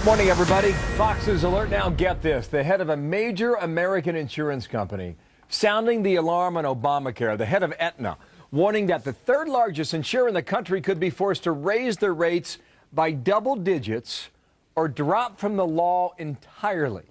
Morning, everybody. Fox's alert now. Get this. The head of a major American insurance company sounding the alarm on Obamacare. The head of Aetna warning that the third largest insurer in the country could be forced to raise their rates by double digits or drop from the law entirely.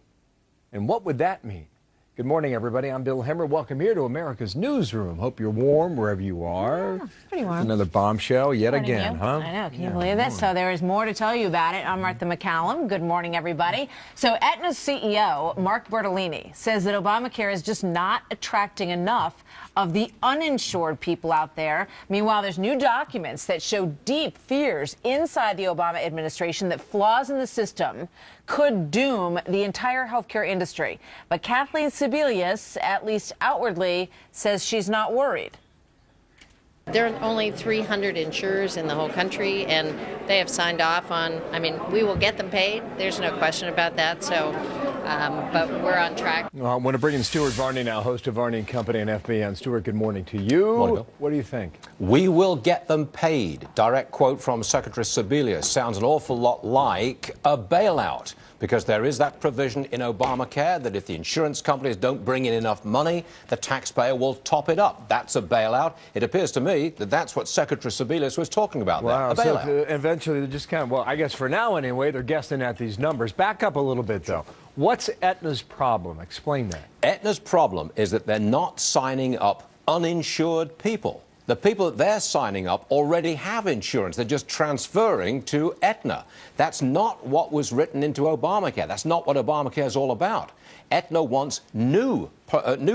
And what would that mean? Good morning, everybody. I'm Bill Hemmer. Welcome here to America's Newsroom. Hope you're warm wherever you are. Yeah, pretty warm. Another bombshell yet again, huh? I know. Can you believe this? So there is more to tell you about it. I'm Martha McCallum. Good morning, everybody. So Aetna's CEO, Mark Bertolini, says that Obamacare is just not attracting enough of the uninsured people out there. Meanwhile, there's new documents that show deep fears inside the Obama administration that flaws in the system could doom the entire healthcare industry. But Kathleen Sebelius, at least outwardly, says she's not worried. There are only 300 insurers in the whole country, and they have signed off on, we will get them paid. There's no question about that. So, but we're on track. Well, I want to bring in Stuart Varney now, host of Varney & Company and FBN. Stuart, good morning to you. Morning, Bill. What do you think? We will get them paid. Direct quote from Secretary Sebelius. Sounds an awful lot like a bailout, because there is that provision in Obamacare that if the insurance companies don't bring in enough money, the taxpayer will top it up. That's a bailout. It appears to me that that's what Secretary Sebelius was talking about there, a bailout. So eventually they're just kind of, well, I guess for now anyway, they're guessing at these numbers. Back up a little bit, though. What's Aetna's problem? Explain that. Aetna's problem is that they're not signing up uninsured people. The people that they're signing up already have insurance. They're just transferring to Aetna. That's not what was written into Obamacare. That's not what Obamacare is all about. Aetna wants new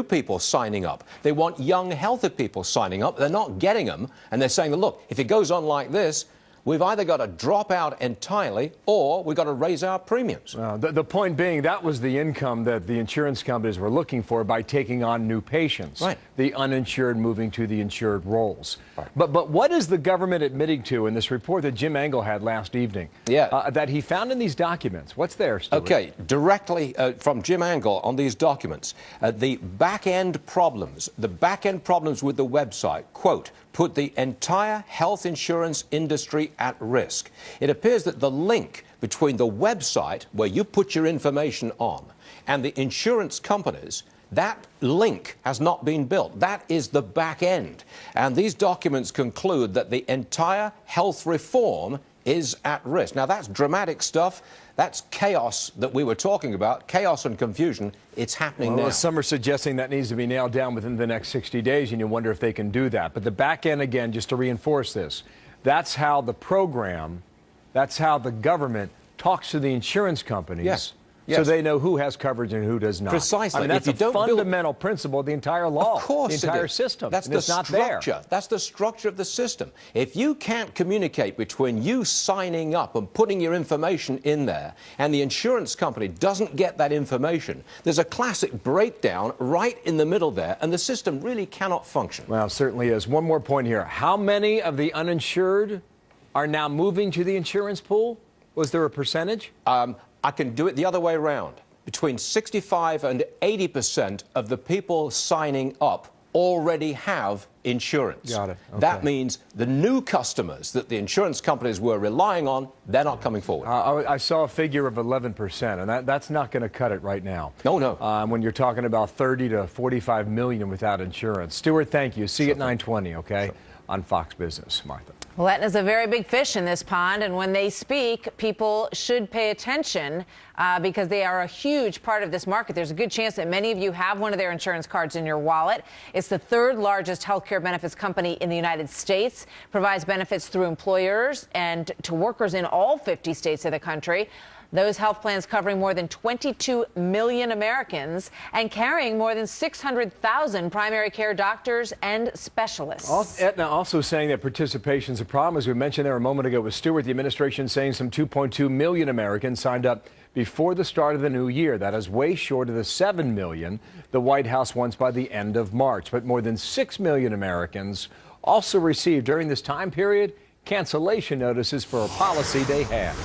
people signing up. They want young, healthy people signing up. They're not getting them. And they're saying, look, if it goes on like this, we've either got to drop out entirely or we've got to raise our premiums. The point being, that was the income that the insurance companies were looking for by taking on new patients. Right. The uninsured moving to the insured roles. Right. But what is the government admitting to in this report that Jim Engel had last evening? Yeah. That he found in these documents? What's there, Stuart? Okay, directly from Jim Engel on these documents. The back-end problems with the website, quote, put the entire health insurance industry at risk. It appears that the link between the website where you put your information on and the insurance companies, that link has not been built. That is the back end. And these documents conclude that the entire health reform is at risk. Now, that's dramatic stuff. That's chaos that we were talking about, chaos and confusion. It's happening now. Some are suggesting that needs to be nailed down within the next 60 days, and you wonder if they can do that. But the back end, again, just to reinforce this, that's how the program, that's how the government talks to the insurance companies. Yes. So they know who has coverage and who does not. Precisely. I mean, that's a fundamental principle of the entire law, of course, the entire system. That's the structure. That's the structure of the system. If you can't communicate between you signing up and putting your information in there and the insurance company doesn't get that information, there's a classic breakdown right in the middle there, and the system really cannot function. Well, it certainly is. One more point here. How many of the uninsured are now moving to the insurance pool? Was there a percentage? I can do it the other way around. Between 65 and 80% of the people signing up already have insurance. Got it. Okay. That means the new customers that the insurance companies were relying on, they're not coming forward. I saw a figure of 11%, and that's not going to cut it right now. No. When you're talking about 30 to 45 million without insurance. Stuart, thank you. See you at 9:20, okay? Sure. On Fox Business. Martha. Well, Aetna's a very big fish in this pond, and when they speak, people should pay attention because they are a huge part of this market. There's a good chance that many of you have one of their insurance cards in your wallet. It's the third largest healthcare benefits company in the United States, provides benefits through employers and to workers in all 50 states of the country. Those health plans covering more than 22 million Americans and carrying more than 600,000 primary care doctors and specialists. Aetna also saying that participation is a problem. As we mentioned there a moment ago with Stuart, the administration saying some 2.2 million Americans signed up before the start of the new year. That is way short of the 7 million the White House wants by the end of March. But more than 6 million Americans also received during this time period cancellation notices for a policy they had.